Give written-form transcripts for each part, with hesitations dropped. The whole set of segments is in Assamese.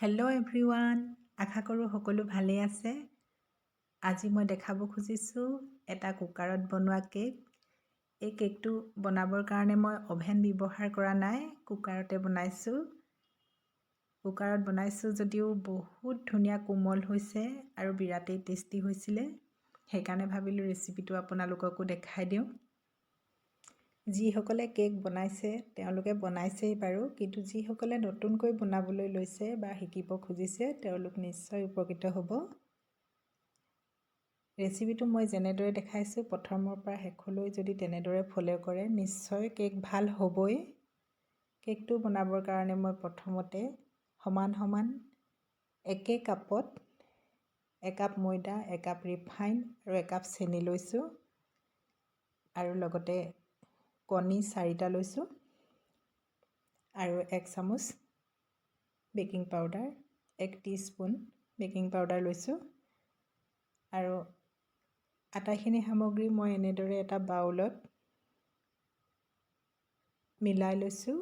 হেল্ল' এভৰিৱান, আশা কৰোঁ সকলো ভালেই আছে। আজি মই দেখাব খুজিছোঁ এটা কুকাৰত বনোৱা কেক। এই কেকটো বনাবৰ কাৰণে মই অভেন ব্যৱহাৰ কৰা নাই, কুকাৰতে বনাইছোঁ। কুকাৰত বনাইছোঁ যদিও বহুত ধুনীয়া কোমল হৈছে আৰু বিৰাটেই টেষ্টি হৈছিলে। সেইকাৰণে ভাবিলোঁ ৰেচিপিটো আপোনালোককো দেখাই দিওঁ। যিসকলে কেক বনাইছে তেওঁলোকে বনাইছেই বাৰু, কিন্তু যিসকলে নতুনকৈ বনাবলৈ লৈছে বা শিকিব খুজিছে তেওঁলোক নিশ্চয় উপকৃত হ'ব। ৰেচিপিটো মই যেনেদৰে দেখাইছোঁ প্ৰথমৰ পৰা শেষলৈ যদি তেনেদৰে ফ'ল' কৰে নিশ্চয় কেক ভাল হ'বই। কেকটো বনাবৰ কাৰণে মই প্ৰথমতে সমান সমান একে কাপত একাপ ময়দা, একাপ ৰিফাইন আৰু একাপ চেনি লৈছোঁ আৰু লগতে কণী 4টা লৈছোঁ আৰু 1 চামুচ baking powder, 1 teaspoon baking powder লৈছোঁ আৰু আটাইখিনি সামগ্ৰী মই এনেদৰে এটা বাউলত মিলাই লৈছোঁ।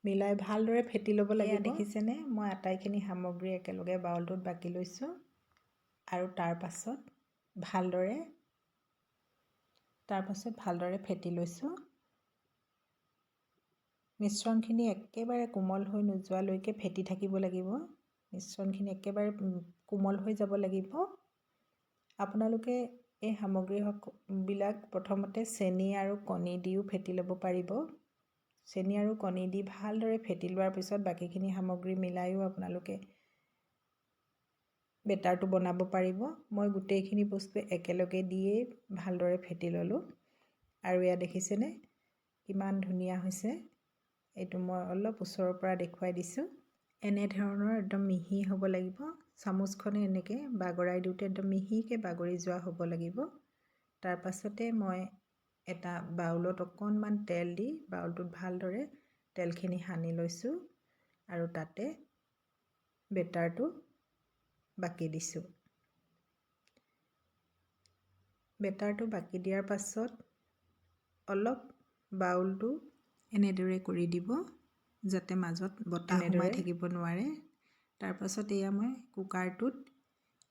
মিলাই ভালদৰে ফেটি ল'ব লাগিব। দেখিছেনে মই আটাইখিনি সামগ্ৰী একেলগে বাউলটোত বাকি লৈছোঁ আৰু তাৰ পাছত ভালদৰে ফেটি লৈছোঁ। মিশ্ৰণখিনি একেবাৰে কোমল হৈ নোযোৱালৈকে ফেটি থাকিব লাগিব। মিশ্ৰণখিনি একেবাৰে কোমল হৈ যাব লাগিব। আপোনালোকে এই সামগ্ৰীবিলাক প্ৰথমতে চেনি আৰু কণী দিও ফেটি ল'ব পাৰিব। চেনি আৰু কণী দি ভালদৰে ফেটি লোৱাৰ পিছত বাকীখিনি সামগ্ৰী মিলাইও আপোনালোকে বেটাৰটো বনাব পাৰিব। মই গোটেইখিনি বস্তু একেলগে দিয়েই ভালদৰে ফেটি ল'লোঁ আৰু এয়া দেখিছেনে কিমান ধুনীয়া হৈছে। এইটো মই অলপ ওচৰৰ পৰা দেখুৱাই দিছোঁ। এনেধৰণৰ একদম মিহি হ'ব লাগিব। চামুচখনে এনেকৈ বাগৰাই দিওঁতে একদম মিহিকৈ বাগৰি যোৱা হ'ব লাগিব। তাৰ পাছতে মই এটা বাউলত অকণমান তেল দি বাউলটোত ভালদৰে তেলখিনি সানি লৈছোঁ আৰু তাতে বেটাৰটো বাকি দিছোঁ। বেটাৰটো বাকি দিয়াৰ পাছত অলপ বাউলটো এনেদৰে কৰি দিব যাতে মাজত বতাহ সোমাই থাকিব নোৱাৰে। তাৰ পাছত এয়া মই কুকাৰটোত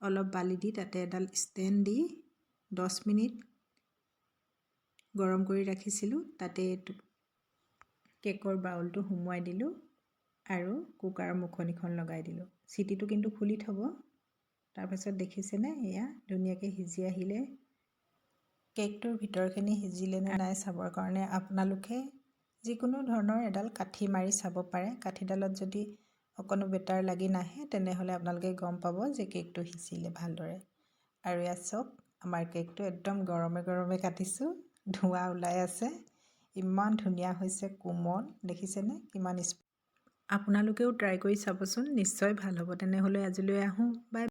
অলপ বালি দি তাতে এডাল ষ্টেণ্ড দি 10 মিনিট গৰম কৰি ৰাখিছিলোঁ। তাতে কেকৰ বাউলটো সুমুৱাই দিলোঁ আৰু কুকাৰৰ মুখনিখন লগাই দিলোঁ। চিটিটো কিন্তু খুলি থ'ব। তাৰপাছত দেখিছেনে এয়া ধুনীয়াকৈ সিজি আহিলে। কেকটোৰ ভিতৰখিনি সিজিলে নে নাই চাবৰ কাৰণে আপোনালোকে যিকোনো ধৰণৰ এডাল কাঠি মাৰি চাব পাৰে। কাঠিডালত যদি অকণো বেটাৰ লাগি নাহে তেনেহ'লে আপোনালোকে গম পাব যে কেকটো সিজিলে ভালদৰে। আৰু এয়া চাওক আমাৰ কেকটো একদম গৰমে গৰমে কাটিছোঁ, ধোঁৱা ওলাই আছে। ইমান ধুনীয়া হৈছে, কোমল দেখিছেনে কিমান আপোনালোকেও ট্ৰাই কৰি চাবচোন, নিশ্চয় ভাল হ'ব। তেনেহ'লে আজিলৈ আহোঁ, বাই।